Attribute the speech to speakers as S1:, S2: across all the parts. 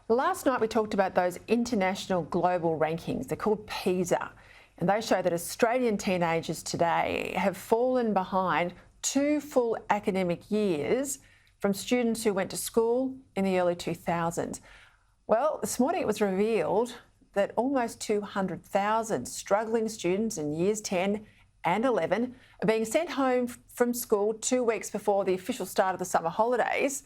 S1: Last night we talked about those international global rankings. They're called PISA, and they show that Australian teenagers today have fallen behind 2 full academic years from students who went to school in the early 2000s. Well, this morning it was revealed that almost 200,000 struggling students in years 10 and 11 are being sent home from school 2 weeks before the official start of the summer holidays.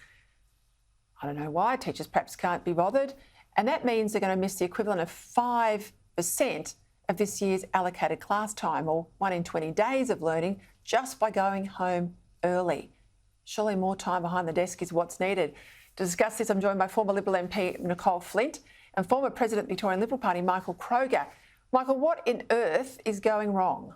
S1: I don't know why, teachers perhaps can't be bothered, and that means they're going to miss the equivalent of 5% of this year's allocated class time, or 1 in 20 days of learning, just by going home early. Surely more time behind the desk is what's needed. To discuss this, I'm joined by former Liberal MP Nicole Flint and former President of the Victorian Liberal Party, Michael Kroger. Michael, what in earth is going wrong?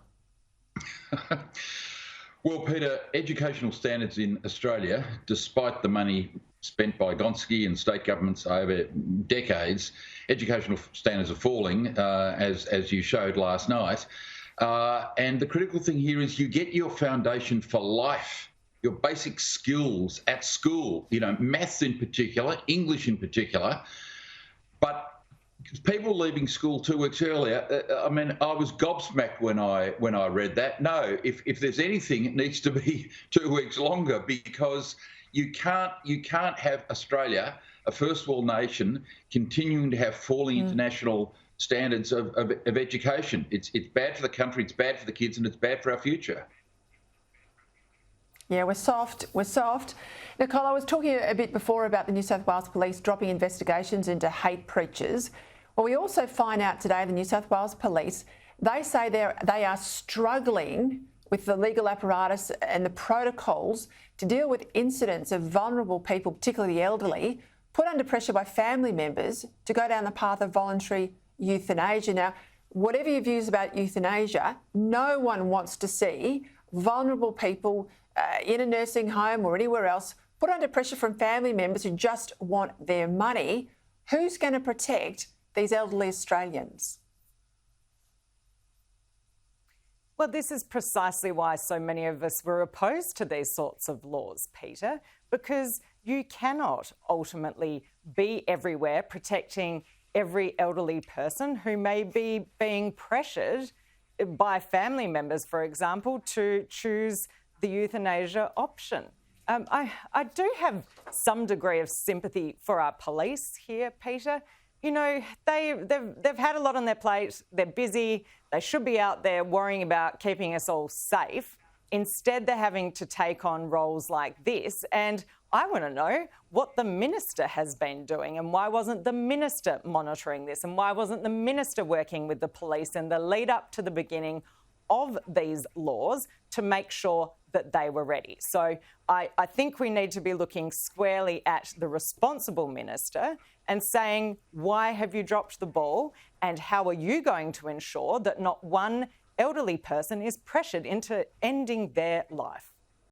S2: Well, Peter, educational standards in Australia, despite the money spent by Gonski and state governments over decades, educational standards are falling, as you showed last night. And the critical thing here is you get your foundation for life, your basic skills at school, maths in particular, English in particular. But people leaving school 2 weeks earlier, I was gobsmacked when I read that. No, if there's anything, it needs to be 2 weeks longer, because you can't have Australia, a first world nation, continuing to have falling international standards of education. It's bad for the country, it's bad for the kids, and it's bad for our future.
S1: Yeah, we're soft. Nicole, I was talking a bit before about the New South Wales Police dropping investigations into hate preachers. Well, we also find out today the New South Wales Police, they say they are struggling with the legal apparatus and the protocols to deal with incidents of vulnerable people, particularly the elderly, put under pressure by family members to go down the path of voluntary euthanasia. Now, whatever your views about euthanasia, no one wants to see vulnerable people in a nursing home or anywhere else put under pressure from family members who just want their money. Who's going to protect these elderly Australians?
S3: Well, this is precisely why so many of us were opposed to these sorts of laws, Peter, because you cannot ultimately be everywhere protecting every elderly person who may be being pressured by family members, for example, to choose the euthanasia option. I do have some degree of sympathy for our police here, Peter. They've had a lot on their plate. They're busy. They should be out there worrying about keeping us all safe. Instead, they're having to take on roles like this. And I want to know what the minister has been doing, and why wasn't the minister monitoring this, and why wasn't the minister working with the police in the lead up to the beginning of these laws to make sure that they were ready. So I think we need to be looking squarely at the responsible minister and saying, why have you dropped the ball, and how are you going to ensure that not one elderly person is pressured into ending their life?